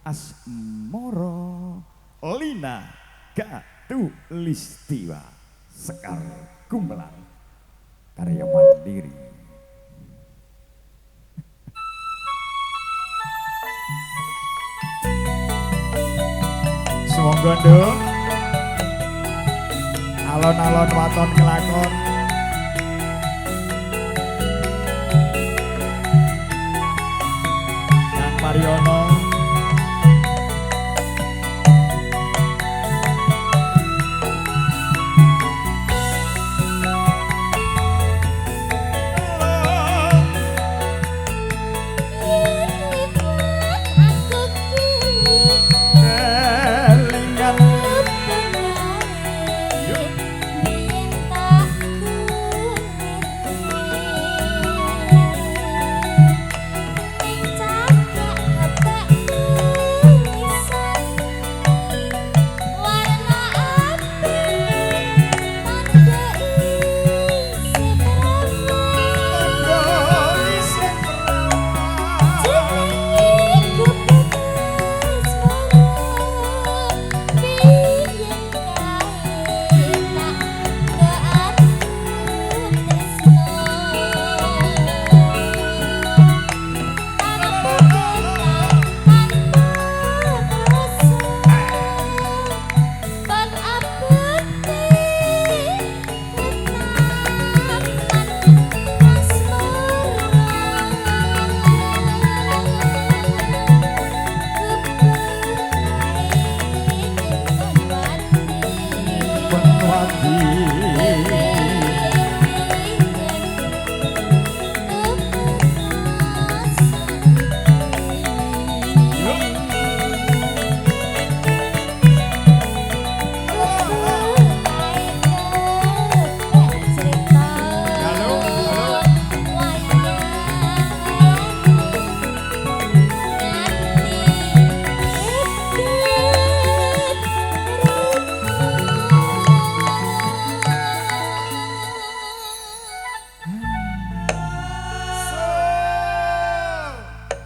Asmoro Lina Katulistiwa Sekar Gumelar karya mandiri. Semoga dong alon-alon waton ngelakon Kang Mariono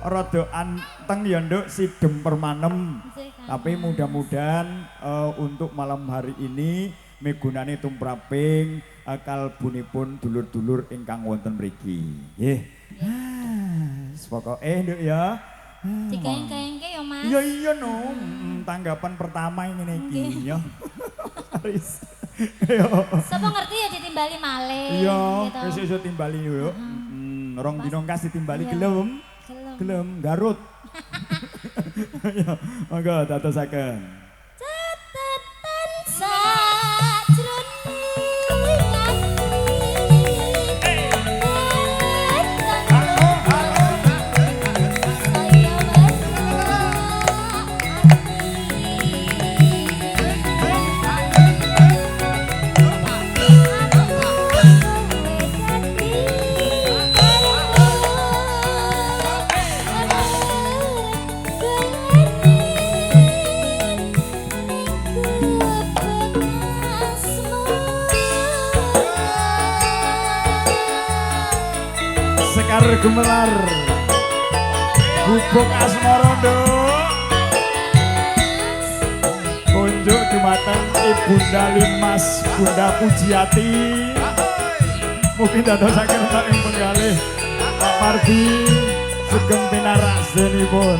rada anteng ya nduk sidem permanem. Tapi mudah-mudahan untuk malam hari ini migunani tumraping kalbunipun dulur-dulur ingkang wonten mriki. Nggih. Pokoke nduk ya. Dikengke ya Mas. Iya iya no. Tanggapan pertama ngene iki ya. Aris. Yo. Sapa ngerti ya ditimbali malih. Iya, gitu. wis timbali yo. Rong dino kasih timbali Iya. gelem. Gelem Garut. Ya, monggo dadosaken. Catatan sajroning Sekar Gumelar Gubuk Asmoro nduk kunjuk dumateng Ibunda Limas Bunda Pujiati mungkin dadosaken ing penggalih Pak Mardi sugeng pinarasdenipun.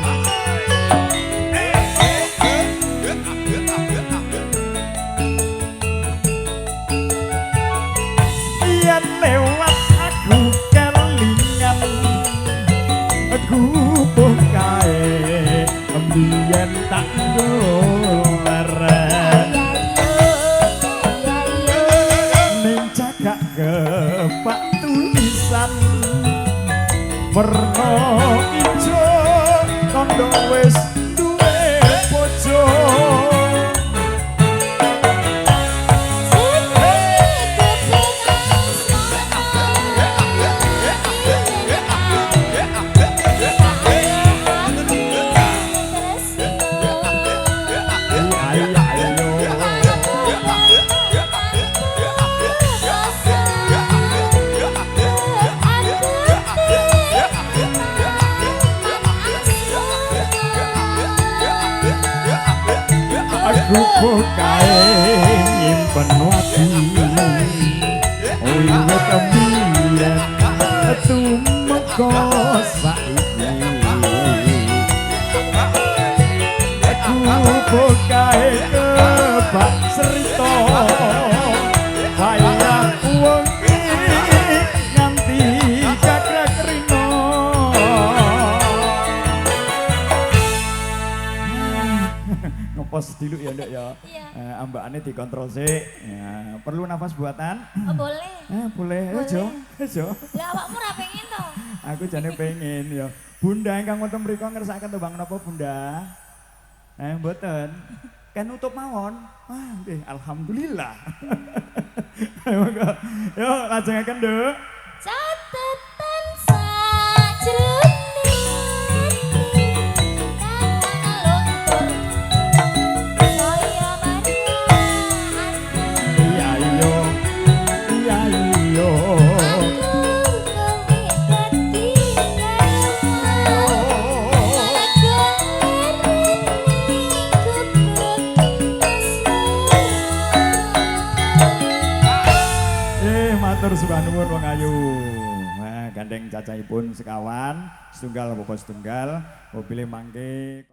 Yen lewat aku kelingan gubuk kae mbiyen tak goleren ning cagak kepak tulisan werna ijo kandha wis duwe bojo. Kupu kae nyimpen wati wiwit kembiyen tumeka saiki kupu kae kebak cerita wayah wengi nganti gagrag rino ngepost dulu ya Nduk ya. Iya. Ambakane dikontrol sik. Ya, perlu nafas buatan? Oh boleh. Boleh. Ayo, ayo. Lah awakmu ra pengen to? Aku jane pengen ya. Bunda ingkang wonten mriku ngersakaken tembang napa Bunda? Mboten. Kan nutup mawon. Wah, nggih alhamdulillah. Ayo, yo lajengaken Nduk. Catatan sajroning kangen luntur saya marilah Iya iyo. Iya iyo. aku kowe ketinggalan Matur sembah nuwun wong ayu. Nah, gandeng cacahipun sekawan, setunggal apa setunggal, mobilnya mangke